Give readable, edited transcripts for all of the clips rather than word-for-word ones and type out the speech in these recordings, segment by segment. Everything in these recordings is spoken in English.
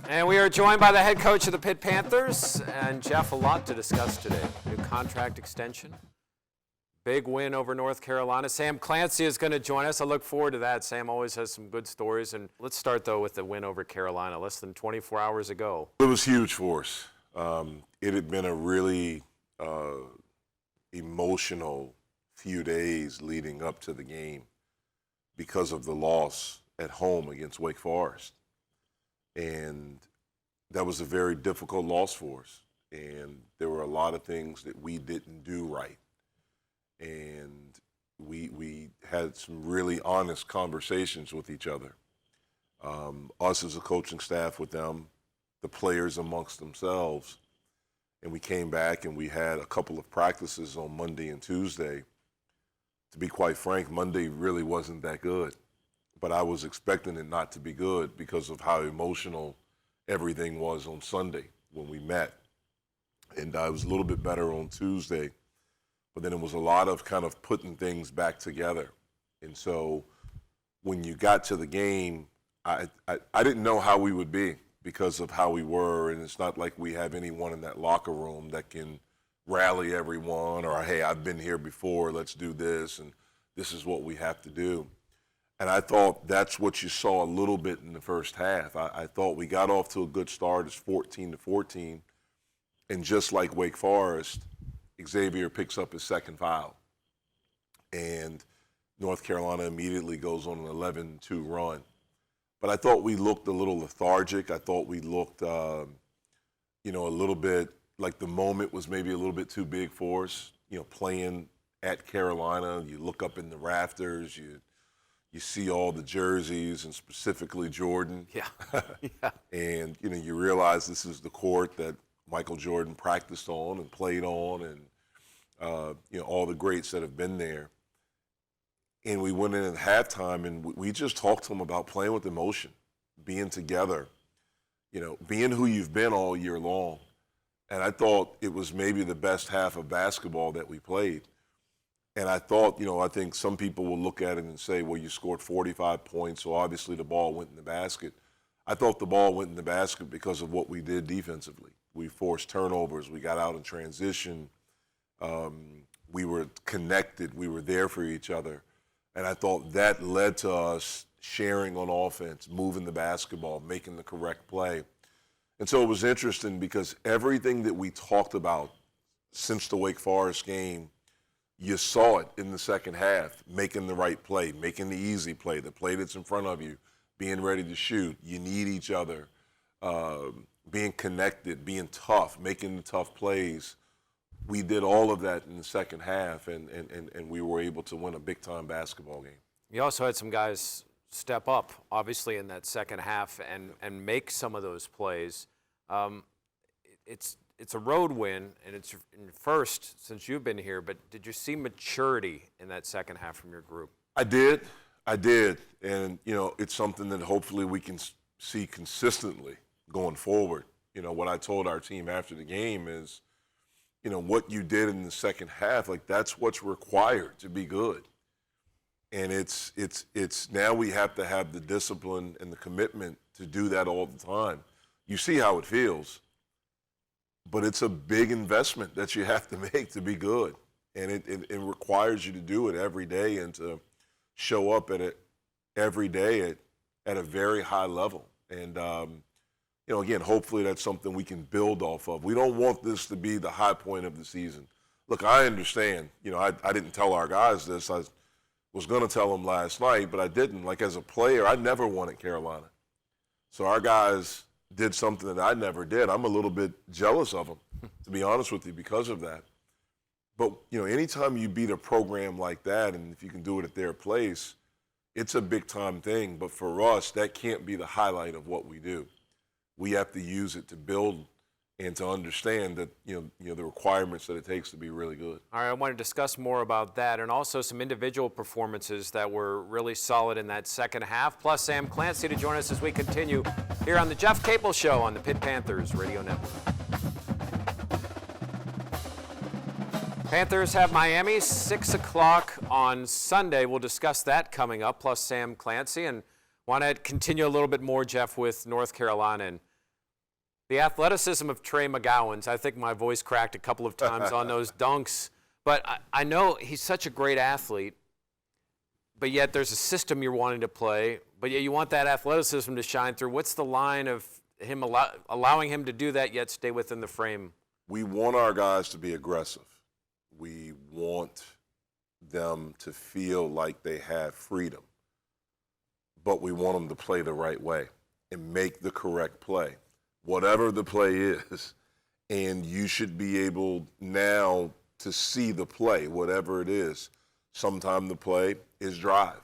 And we are joined by the head coach of the Pitt Panthers. And Jeff, a lot to discuss today. New contract extension. Big win over North Carolina. Sam Clancy is going to join us. I look forward to that. Sam always has some good stories. And let's start, though, with the win over Carolina less than 24 hours ago. It was huge for us. It had been a really emotional few days leading up to the game because of the loss at home against Wake Forest. And that was a very difficult loss for us. And there were a lot of things that we didn't do right. And we had some really honest conversations with each other. Us as a coaching staff with them, the players amongst themselves. And we came back and we had a couple of practices on Monday and Tuesday. To be quite frank, Monday really wasn't that good. But I was expecting it not to be good because of how emotional everything was on Sunday when we met. And I was a little bit better on Tuesday. But then it was a lot of kind of putting things back together. And so when you got to the game, I didn't know how we would be because of how we were. And it's not like we have anyone in that locker room that can rally everyone or, hey, I've been here before, let's do this, and this is what we have to do. And I thought that's what you saw a little bit in the first half. I thought we got off to a good start. It's 14-14. And just like Wake Forest, Xavier picks up his second foul. And North Carolina immediately goes on an 11-2 run. But I thought we looked a little lethargic. I thought we looked, a little bit like the moment was maybe a little bit too big for us. Playing at Carolina, you look up in the rafters, you see all the jerseys and specifically Jordan. Yeah. And, you realize this is the court that Michael Jordan practiced on and played on and, all the greats that have been there. And we went in at halftime and we just talked to them about playing with emotion, being together, being who you've been all year long. And I thought it was maybe the best half of basketball that we played. And I thought, I think some people will look at it and say, well, you scored 45 points, so obviously the ball went in the basket. I thought the ball went in the basket because of what we did defensively. We forced turnovers. We got out in transition. We were connected. We were there for each other. And I thought that led to us sharing on offense, moving the basketball, making the correct play. And so it was interesting because everything that we talked about since the Wake Forest game, you saw it in the second half, making the right play, making the easy play, the play that's in front of you, being ready to shoot. You need each other, being connected, being tough, making the tough plays. We did all of that in the second half, and we were able to win a big-time basketball game. You also had some guys step up, obviously, in that second half and make some of those plays. It's a road win, and it's your first since you've been here, but did you see maturity in that second half from your group? I did. And, it's something that hopefully we can see consistently going forward. What I told our team after the game is, what you did in the second half, like that's what's required to be good. And it's now we have to have the discipline and the commitment to do that all the time. You see how it feels. But it's a big investment that you have to make to be good. And it requires you to do it every day and to show up at it every day at a very high level. And, again, hopefully that's something we can build off of. We don't want this to be the high point of the season. Look, I understand. I didn't tell our guys this. I was going to tell them last night, but I didn't. Like, as a player, I never wanted Carolina. So our guys did something that I never did. I'm a little bit jealous of them, to be honest with you, because of that. But, anytime you beat a program like that, and if you can do it at their place, it's a big-time thing. But for us, that can't be the highlight of what we do. We have to use it to build and to understand that, the requirements that it takes to be really good. All right, I want to discuss more about that and also some individual performances that were really solid in that second half, plus Sam Clancy to join us as we continue here on the Jeff Capel Show on the Pitt Panthers Radio Network. Panthers have Miami, 6 o'clock on Sunday. We'll discuss that coming up, plus Sam Clancy. And want to continue a little bit more, Jeff, with North Carolina. And The athleticism of Trey McGowan's, I think my voice cracked a couple of times on those dunks. But I know he's such a great athlete, but yet there's a system you're wanting to play, but yet you want that athleticism to shine through. What's the line of him allowing him to do that yet stay within the frame? We want our guys to be aggressive. We want them to feel like they have freedom, but we want them to play the right way and make the correct play, whatever the play is. And you should be able now to see the play, whatever it is. Sometimes the play is drive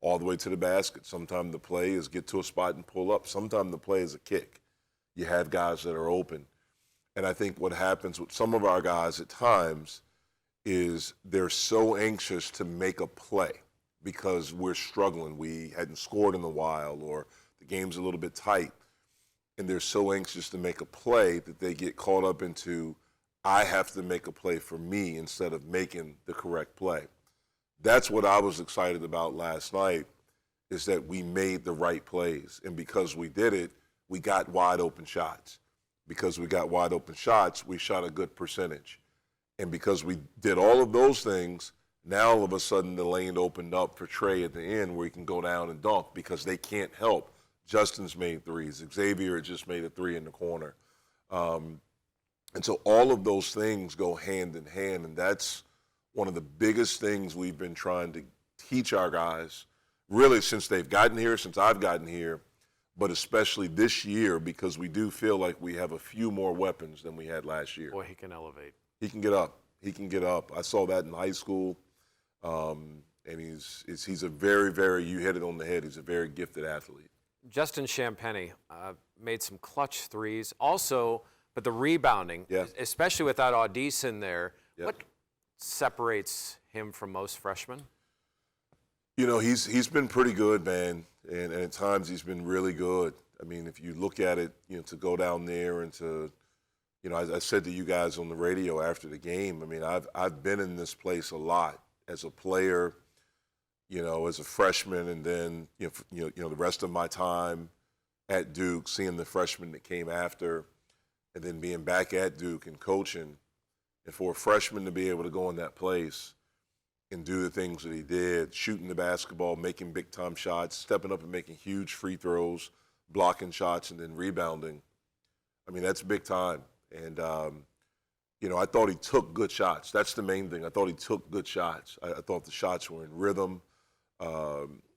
all the way to the basket. Sometimes the play is get to a spot and pull up. Sometimes the play is a kick. You have guys that are open. And I think what happens with some of our guys at times is they're so anxious to make a play because we're struggling. We hadn't scored in a while, or the game's a little bit tight. And they're so anxious to make a play that they get caught up into, I have to make a play for me instead of making the correct play. That's what I was excited about last night, is that we made the right plays. And because we did it, we got wide open shots. Because we got wide open shots, we shot a good percentage. And because we did all of those things, now all of a sudden the lane opened up for Trey at the end where he can go down and dunk because they can't help. Justin's made threes. Xavier just made a three in the corner. And so all of those things go hand in hand, and that's one of the biggest things we've been trying to teach our guys, really since they've gotten here, since I've gotten here, but especially this year because we do feel like we have a few more weapons than we had last year. Boy, he can elevate. He can get up. He can get up. I saw that in high school, and he's a very, very, you hit it on the head, he's a very gifted athlete. Justin Champagnie made some clutch threes. Also, but the rebounding, especially without Audice in there, what separates him from most freshmen? You know, he's been pretty good, man, and at times he's been really good. I mean, if you look at it, you know, to go down there and to, you know, I said to you guys on the radio after the game, I mean, I've been in this place a lot as a player, you know, as a freshman, and then you know the rest of my time at Duke, seeing the freshmen that came after, and then being back at Duke and coaching, and for a freshman to be able to go in that place and do the things that he did, shooting the basketball, making big-time shots, stepping up and making huge free throws, blocking shots, and then rebounding. I mean, that's big time. And, you know, I thought he took good shots. That's the main thing. I thought he took good shots. I thought the shots were in rhythm.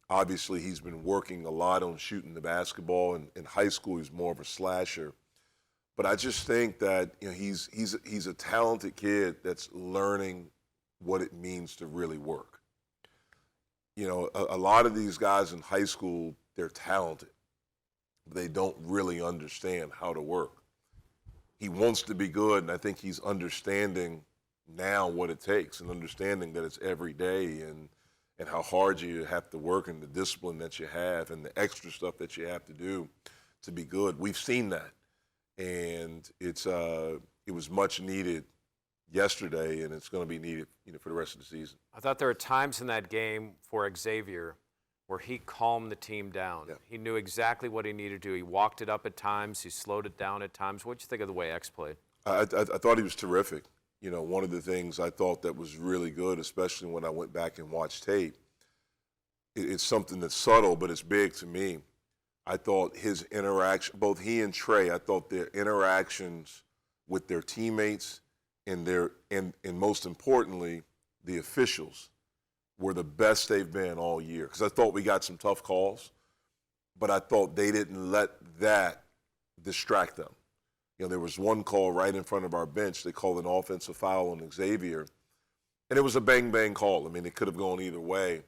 Obviously, he's been working a lot on shooting the basketball. In high school, he's more of a slasher. But I just think that, you know, he's a talented kid that's learning what it means to really work. You know, a lot of these guys in high school, they're talented. They don't really understand how to work. He wants to be good, and I think he's understanding now what it takes and understanding that it's every day and how hard you have to work and the discipline that you have and the extra stuff that you have to do to be good. We've seen that, and it was much needed yesterday, and it's going to be needed, you know, for the rest of the season. I thought there were times in that game for Xavier where he calmed the team down. Yeah. He knew exactly what he needed to do. He walked it up at times. He slowed it down at times. What did you think of the way X played? I thought he was terrific. You know, one of the things I thought that was really good, especially when I went back and watched tape, it's something that's subtle, but it's big to me. I thought his interaction, both he and Trey, I thought their interactions with their teammates and most importantly, the officials were the best they've been all year. Because I thought we got some tough calls, but I thought they didn't let that distract them. You know, there was one call right in front of our bench. They called an offensive foul on Xavier, and it was a bang-bang call. I mean, it could have gone either way,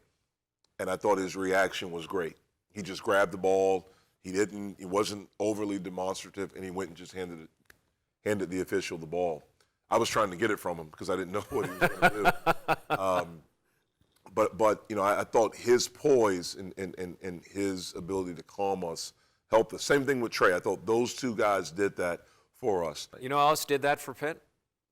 and I thought his reaction was great. He just grabbed the ball. He wasn't overly demonstrative, and he went and just handed the official the ball. I was trying to get it from him because I didn't know what he was going to do. But you know, I thought his poise and his ability to calm us helped us. Same thing with Trey. I thought those two guys did that for us. You know who else did that for Pitt?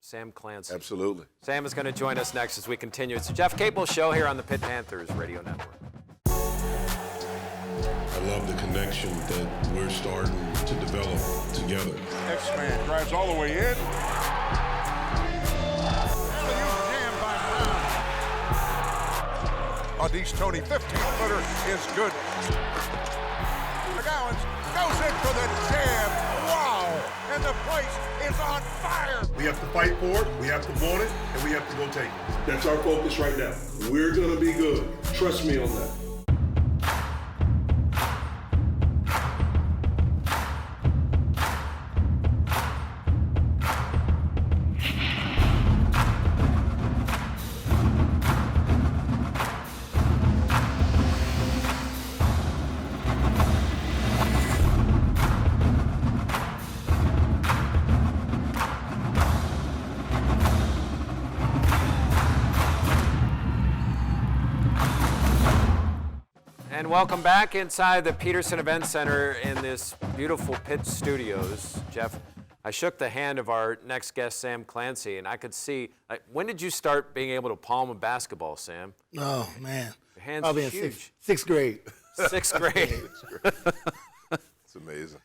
Sam Clancy. Absolutely. Sam is going to join us next as we continue. It's the Jeff Capel Show here on the Pitt Panthers Radio Network. I love the connection that we're starting to develop together. together. X-Man drives all the way in. Jammed by Brown. Audis Tony, 15-footer is good. McGowan's goes in for the jam. Wow! And the place is on fire. We have to fight for it, we have to want it, and we have to go take it. That's our focus right now. We're going to be good. Trust me on that. And welcome back inside the Peterson Event Center in this beautiful Pitt studios. Jeff, I shook the hand of our next guest, Sam Clancy, and I could see, when did you start being able to palm a basketball, Sam? Oh, man. Your hands Probably in huge. sixth grade. Sixth grade. It's amazing.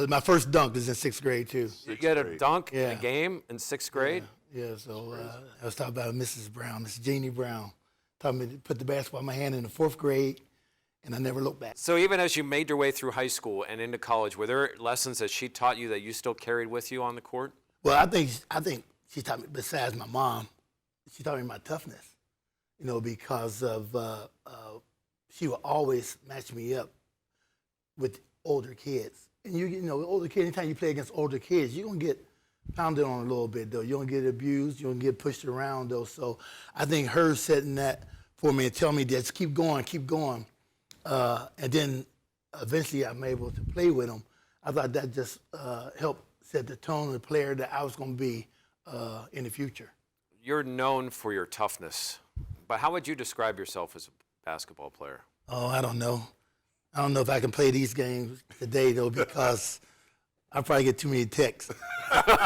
My first dunk was in sixth grade, too. You get a dunk in Yeah. a game in sixth grade? Yeah, so I was talking about Mrs. Brown, Miss Jeannie Brown, taught me to put the basketball in my hand in the fourth grade, and I never looked back. So even as you made your way through high school and into college, were there lessons that she taught you that you still carried with you on the court? Well, I think she taught me, besides my mom, she taught me my toughness, because of she would always match me up with older kids. And older kids, anytime you play against older kids, you're going to get pounded on a little bit, though. You're going to get abused. You're going to get pushed around, though. So I think her setting that for me and telling me just keep going. And then eventually I'm able to play with them. I thought that just helped set the tone of the player that I was going to be in the future. You're known for your toughness, but how would you describe yourself as a basketball player? Oh, I don't know. I don't know if I can play these games today, though, because I probably get too many texts. I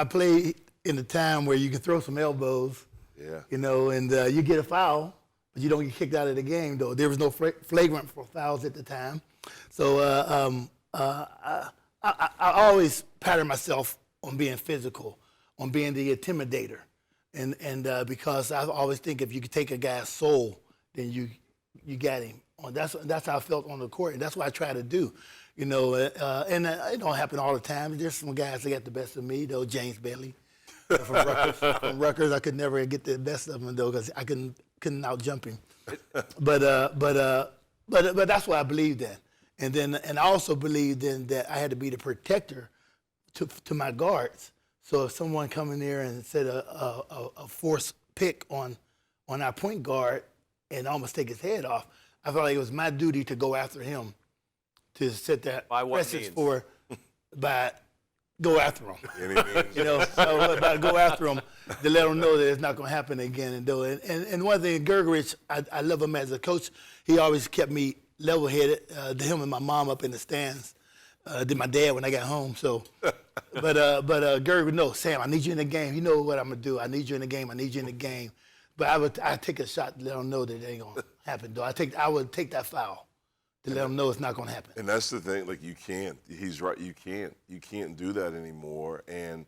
played in a time where you can throw some elbows, Yeah. and you get a foul, but you don't get kicked out of the game, though. There was no flagrant for fouls at the time. So I always pattern myself on being physical, on being the intimidator. And because I always think if you could take a guy's soul, then you got him. That's how I felt on the court, and that's what I try to do. And it don't happen all the time. There's some guys that got the best of me, though. James Bailey from Rutgers, I could never get the best of him, though, because I couldn't out-jump him. But that's what I believed in. And I also believed in that I had to be the protector to my guards. So if someone come in there and set a forced pick on our point guard and almost take his head off, I felt like it was my duty to go after him, to set that By what precedence means? by go after him. Any means. About to go after him to let him know that it's not going to happen again. And one thing, Gergerich, I love him as a coach. He always kept me level-headed. Him and my mom up in the stands. Did my dad when I got home. So, but Gerger, no, Sam, I need you in the game. You know what I'm gonna do. I need you in the game. I need you in the game. But I take a shot to let them know that it ain't gonna happen. Though I would take that foul to let them know it's not gonna happen. And that's the thing, like, you can't. He's right, you can't do that anymore. And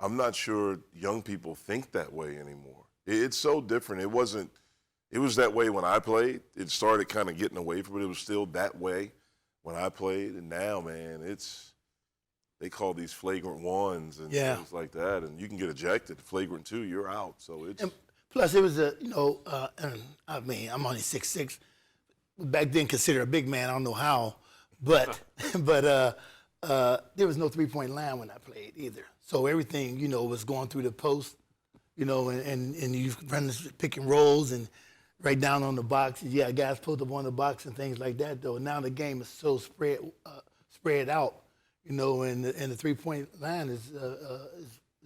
I'm not sure young people think that way anymore. It's so different. It was that way when I played. It started kind of getting away from it. It was still that way when I played. And now, man, they call these flagrant ones and things like that. And you can get ejected. Flagrant 2, you're out. So it's. And plus, it was and I mean, I'm only 6'6". Back then, considered a big man. I don't know how, but there was no three-point line when I played either. So everything, was going through the post, and you run pick and rolls and right down on the box. Yeah, guys pulled up on the box and things like that. Though now the game is so spread out, and the three-point line is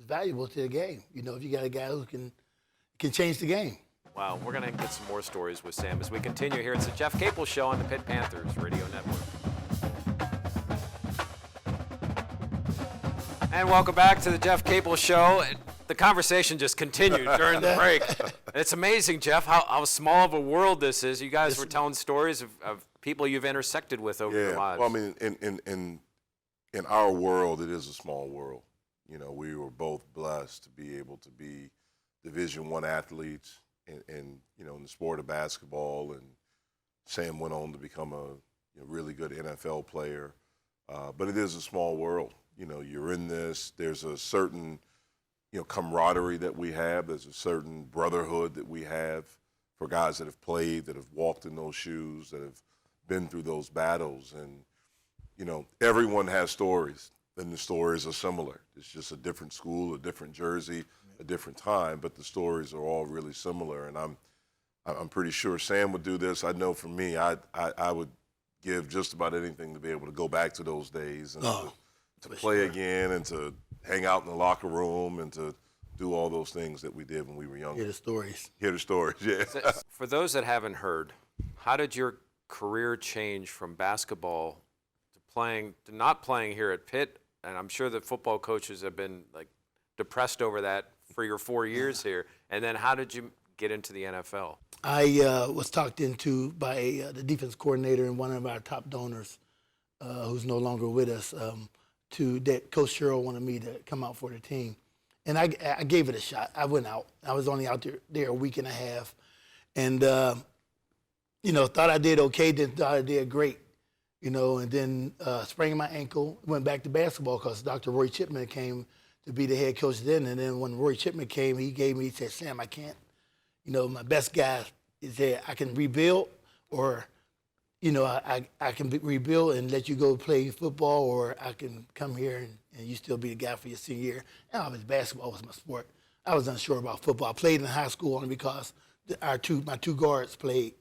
valuable to the game. If you got a guy who can change the game. Wow, we're going to get some more stories with Sam as we continue here. It's the Jeff Capel Show on the Pitt Panthers Radio Network. And welcome back to the Jeff Capel Show. The conversation just continued during the break. It's amazing, Jeff, how small of a world this is. You guys were telling stories of people you've intersected with over your lives. Well, I mean, in our world, it is a small world. You know, we were both blessed to be able to be Division I athletes in you know, in the sport of basketball, and Sam went on to become a really good NFL player. But it is a small world. You know, you're in this. There's a certain, camaraderie that we have. There's a certain brotherhood that we have for guys that have played, that have walked in those shoes, that have been through those battles. And, everyone has stories, and the stories are similar. It's just a different school, a different jersey, a different time, but the stories are all really similar. And I'm pretty sure Sam would do this. I know for me, I would give just about anything to be able to go back to those days and to play again, and to hang out in the locker room, and to do all those things that we did when we were younger. Hear the stories. Hear the stories, yeah. For those that haven't heard, how did your career change from basketball to not playing here at Pitt? And I'm sure that football coaches have been depressed over that for your 4 years here. And then how did you get into the NFL? I was talked into by the defense coordinator and one of our top donors, who's no longer with us, that Coach Sherrill wanted me to come out for the team. And I gave it a shot. I went out. I was only out there a week and a half. And, thought I did okay, then thought I did great. And then sprained my ankle, went back to basketball because Dr. Roy Chipman came to be the head coach then. And then when Roy Chipman came, he said, Sam, I can't. My best guy is that I can rebuild, or, I can rebuild and let you go play football, or I can come here and you still be the guy for your senior year. And obviously basketball was my sport. I was unsure about football. I played in high school only because my two guards played.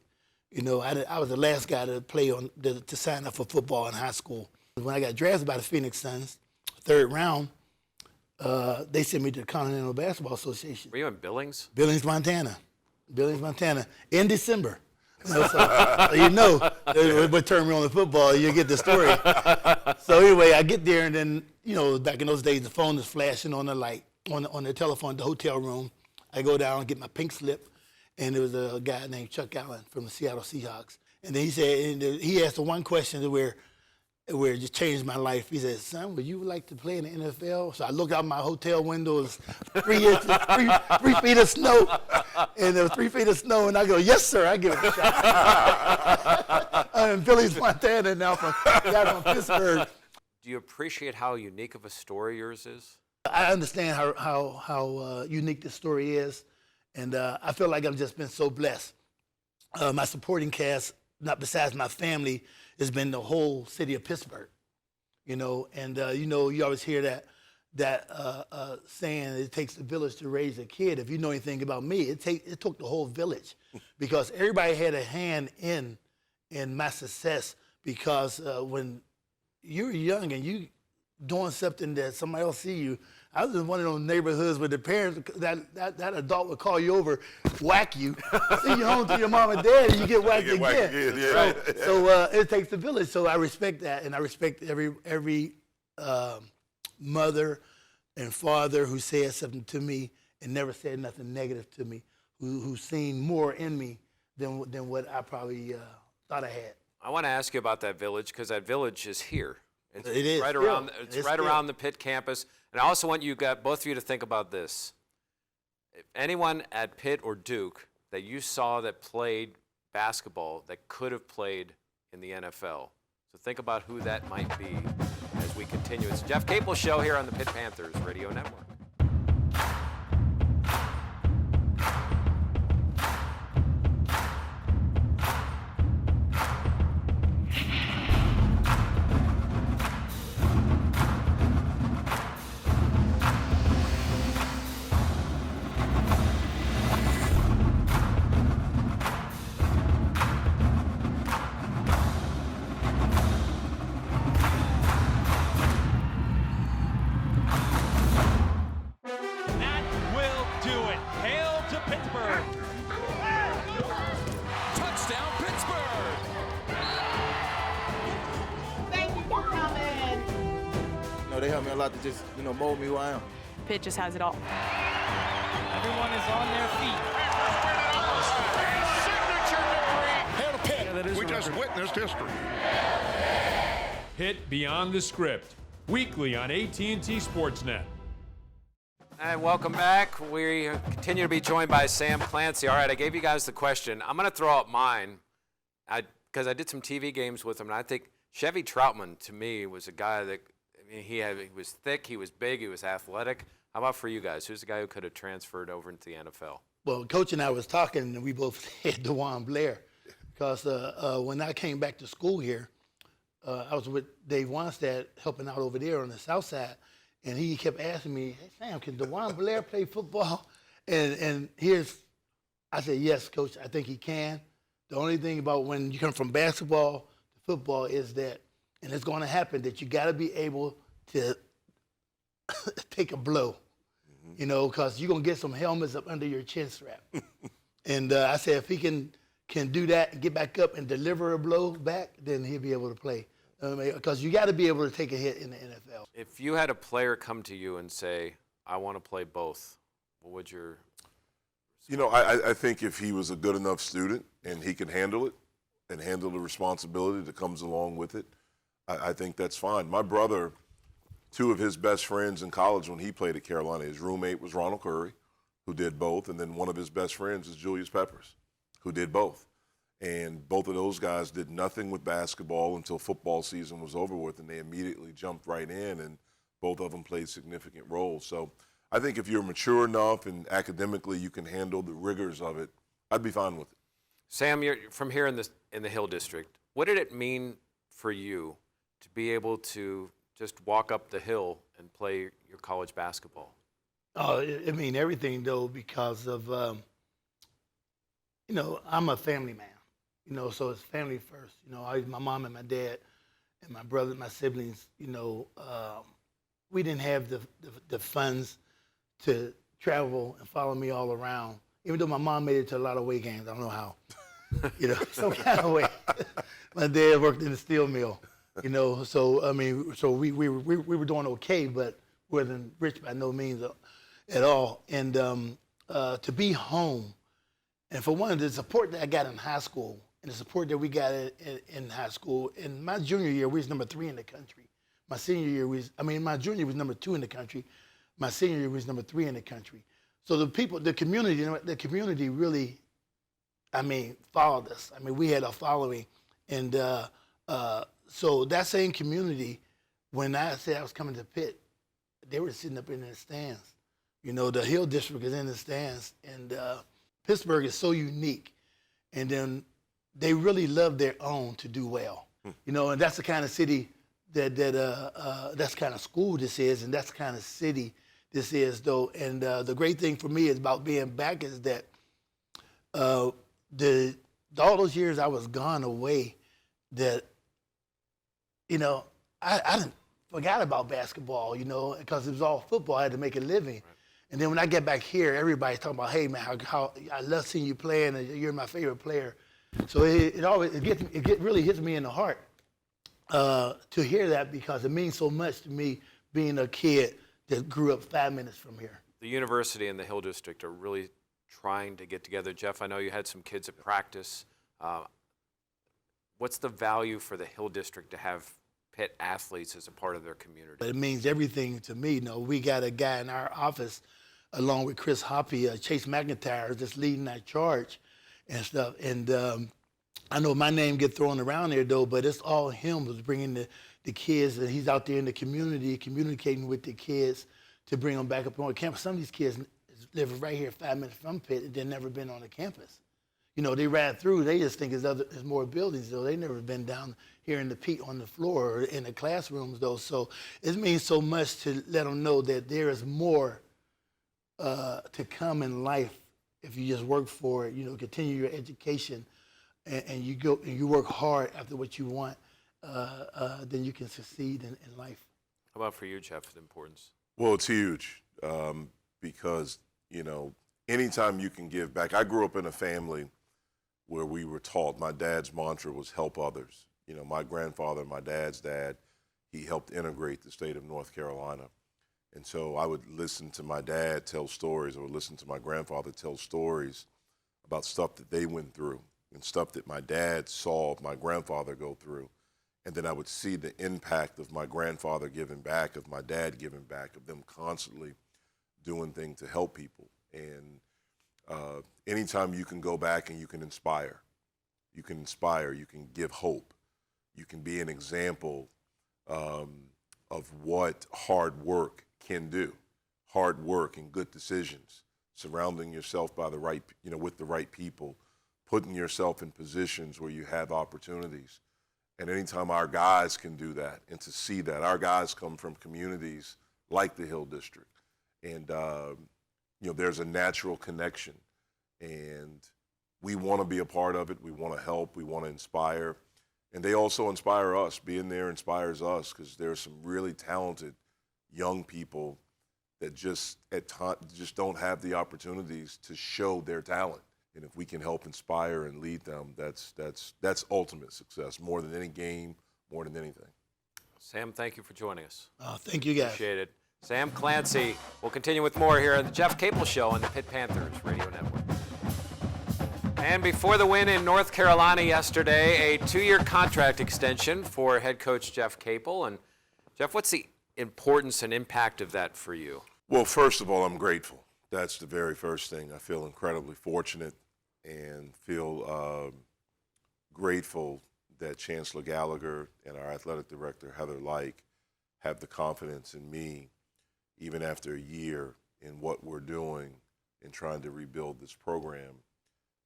I was the last guy to play to sign up for football in high school. When I got drafted by the Phoenix Suns, third round, they sent me to the Continental Basketball Association. Were you in Billings? Billings, Montana, in December. What turned me on to football, you get the story. So anyway, I get there, and then, back in those days, the phone is flashing on the light, on the telephone, the hotel room. I go down and get my pink slip, and there was a guy named Chuck Allen from the Seattle Seahawks. And then he said, he asked the one question where it just changed my life. He said, son, would you like to play in the NFL? So I looked out my hotel windows, 3 feet of snow. And there was 3 feet of snow, and I go, yes, sir, I give it a shot. I'm in Billings, Montana now from Pittsburgh. Do you appreciate how unique of a story yours is? I understand how unique this story is, and I feel like I've just been so blessed. My supporting cast, not besides my family, has been the whole city of Pittsburgh, and you always hear that saying, it takes a village to raise a kid. If you know anything about me, it took the whole village, because everybody had a hand in my success, because when you're young and you doing something that somebody else see you, I was in one of those neighborhoods where the parents, that adult would call you over, whack you, send you home to your mom and dad, and you get whacked again. So it takes a village. So I respect that, and I respect every mother and father who said something to me and never said nothing negative to me, who's seen more in me than what I probably thought I had. I want to ask you about that village, because that village is here. It is right still. around. It's right around the Pitt campus. And I also want both of you to think about this. If anyone at Pitt or Duke that you saw that played basketball that could have played in the NFL, so think about who that might be as we continue. It's the Jeff Capel Show here on the Pitt Panthers Radio Network. They helped me a lot to just, mold me who I am. Pitt just has it all. Everyone is on their feet. Signature victory. Hail to Pitt. That is We just witnessed history. Pitt Beyond the Script, weekly on AT&T Sportsnet. And welcome back. We continue to be joined by Sam Clancy. All right, I gave you guys the question. I'm going to throw out mine because I did some TV games with him, and I think Chevy Troutman, to me, was a guy that, I mean, he was thick, he was big, he was athletic. How about for you guys? Who's the guy who could have transferred over into the NFL? Well, Coach and I was talking, and we both said DeJuan Blair, because when I came back to school here, I was with Dave Wanstead helping out over there on the south side, and he kept asking me, "Hey, Sam, can DeJuan Blair play football?" And I said, "Yes, Coach, I think he can." The only thing about when you come from basketball to football is that, and it's going to happen, that you got to be able to take a blow, you know, because you're going to get some helmets up under your chin strap. And I said, if he can do that and get back up and deliver a blow back, then he'll be able to play. Because you got to be able to take a hit in the NFL. If you had a player come to you and say, I want to play both, what would your... You know, I think if he was a good enough student and he can handle it and handle the responsibility that comes along with it, I think that's fine. My brother, two of his best friends in college when he played at Carolina, his roommate was Ronald Curry, who did both, and then one of his best friends is Julius Peppers, who did both. And both of those guys did nothing with basketball until football season was over with, and they immediately jumped right in, and both of them played significant roles. So I think if you're mature enough and academically you can handle the rigors of it, I'd be fine with it. Sam, you're from here in the Hill District. What did it mean for you to be able to just walk up the hill and play your college basketball? Oh, it mean everything, though, because of, you know, I'm a family man. You know, so it's family first. You know, my mom and my dad and my brother, my siblings, you know, we didn't have the funds to travel and follow me all around. Even though my mom made it to a lot of away games, I don't know how. You know, some kind of way. My dad worked in the steel mill. You know, so I mean, so we were doing okay, but wasn't rich by no means at all. And to be home, and for one, the support that I got in high school. And the support that we got in high school. In my junior year, we was number 3 in the country. My senior year my junior year was number 2 in the country. My senior year was number 3 in the country. So the community really, I mean, followed us. I mean, we had a following. And so that same community, when I said I was coming to Pitt, they were sitting up in the stands. You know, the Hill District is in the stands. And Pittsburgh is so unique. And then they really love their own to do well, you know, and that's the kind of city that's the kind of school this is, and that's the kind of city this is, though. And the great thing for me is about being back is that all those years I was gone away, that, you know, I didn't forgot about basketball, you know, because it was all football. I had to make a living. Right. And then when I get back here, everybody's talking about, hey, man, how I love seeing you playing, and you're my favorite player. So it really hits me in the heart to hear that, because it means so much to me being a kid that grew up 5 minutes from here. The university and the Hill District are really trying to get together. Jeff, I know you had some kids at practice. What's the value for the Hill District to have Pitt athletes as a part of their community? It means everything to me. You know, we got a guy in our office, along with Chris Hoppy, Chase McIntyre, just leading that charge and stuff. And I know my name get thrown around there, though, but it's all him who's bringing the kids, and he's out there in the community communicating with the kids to bring them back up on campus. Some of these kids live right here 5 minutes from Pitt, and they've never been on the campus. You know, they ran through, they just think there's more buildings, though. They've never been down here in the Pitt on the floor or in the classrooms, though. So it means so much to let them know that there is more to come in life if you just work for it, you know, continue your education, and you go and you work hard after what you want, then you can succeed in life. How about for you, Jeff, the importance? Well, it's huge because, you know, anytime you can give back. I grew up in a family where we were taught, my dad's mantra was help others. You know, my grandfather, my dad's dad, he helped integrate the state of North Carolina. And so I would listen to my dad tell stories, or listen to my grandfather tell stories about stuff that they went through and stuff that my dad saw my grandfather go through. And then I would see the impact of my grandfather giving back, of my dad giving back, of them constantly doing things to help people. And anytime you can go back and you can inspire, you can give hope, you can be an example of what hard work can do, hard work and good decisions, surrounding yourself by the right, with the right people, putting yourself in positions where you have opportunities. And anytime our guys can do that, and to see that, our guys come from communities like the Hill District, and there's a natural connection, and we want to be a part of it. We want to help. We want to inspire, and they also inspire us. Being there inspires us because there's some really talented young people that just at times just don't have the opportunities to show their talent. And if we can help inspire and lead them, that's ultimate success, more than any game, more than anything. Sam, thank you for joining us. Thank you, guys. Appreciate it. Sam Clancy. We'll continue with more here on the Jeff Capel Show on the Pitt Panthers Radio Network. And before the win in North Carolina yesterday, a 2-year contract extension for head coach Jeff Capel. And Jeff, what's the importance and impact of that for you? Well, first of all, I'm grateful. That's the very first thing. I feel incredibly fortunate and feel grateful that Chancellor Gallagher and our athletic director, Heather Like, have the confidence in me, even after a year in what we're doing in trying to rebuild this program,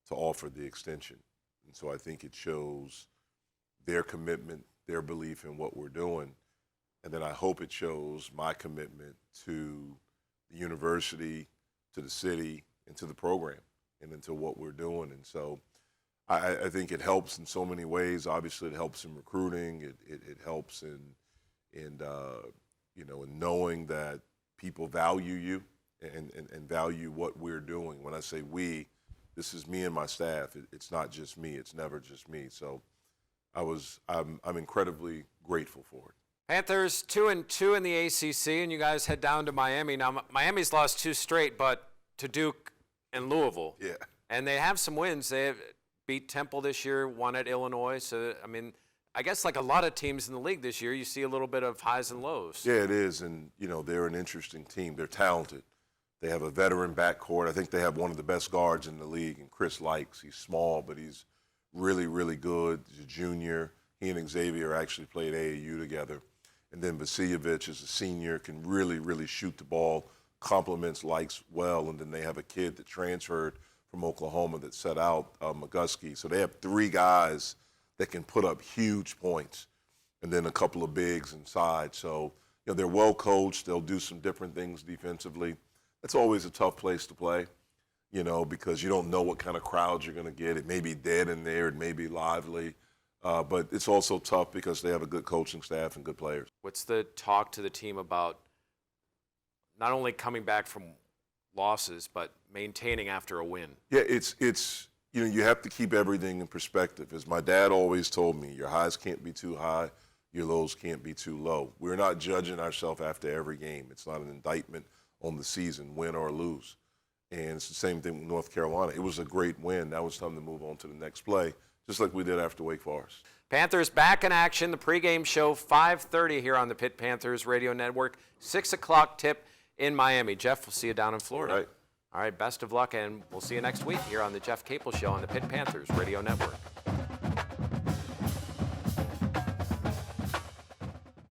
to offer the extension. And so I think it shows their commitment, their belief in what we're doing. And then I hope it shows my commitment to the university, to the city, and to the program, and into what we're doing. And so I think it helps in so many ways. Obviously, it helps in recruiting. It helps in knowing that people value you and value what we're doing. When I say we, this is me and my staff. It's not just me. It's never just me. So I'm incredibly grateful for it. Panthers 2-2 in the ACC, and you guys head down to Miami. Now, Miami's lost 2 straight, but to Duke and Louisville. Yeah. And they have some wins. They beat Temple this year, won at Illinois. So, I mean, I guess like a lot of teams in the league this year, you see a little bit of highs and lows. Yeah, it is. And, they're an interesting team. They're talented. They have a veteran backcourt. I think they have one of the best guards in the league, and Chris Likes. He's small, but he's really, really good. He's a junior. He and Xavier actually played AAU together. And then Vasiljevic is a senior, can really, really shoot the ball, complements Likes well. And then they have a kid that transferred from Oklahoma that set out, McGusky. So they have 3 guys that can put up huge points, and then a couple of bigs inside. So, they're well coached. They'll do some different things defensively. That's always a tough place to play, because you don't know what kind of crowd you're going to get. It may be dead in there. It may be lively. But it's also tough because they have a good coaching staff and good players. What's the talk to the team about not only coming back from losses, but maintaining after a win? Yeah, it's you have to keep everything in perspective. As my dad always told me, your highs can't be too high, your lows can't be too low. We're not judging ourselves after every game. It's not an indictment on the season, win or lose. And it's the same thing with North Carolina. It was a great win. Now it's time to move on to the next play, just like we did after Wake Forest. Panthers back in action. The pregame show 5:30 here on the Pitt Panthers Radio Network. 6 o'clock tip in Miami. Jeff, we'll see you down in Florida. Right. All right, best of luck, and we'll see you next week here on the Jeff Capel Show on the Pitt Panthers Radio Network.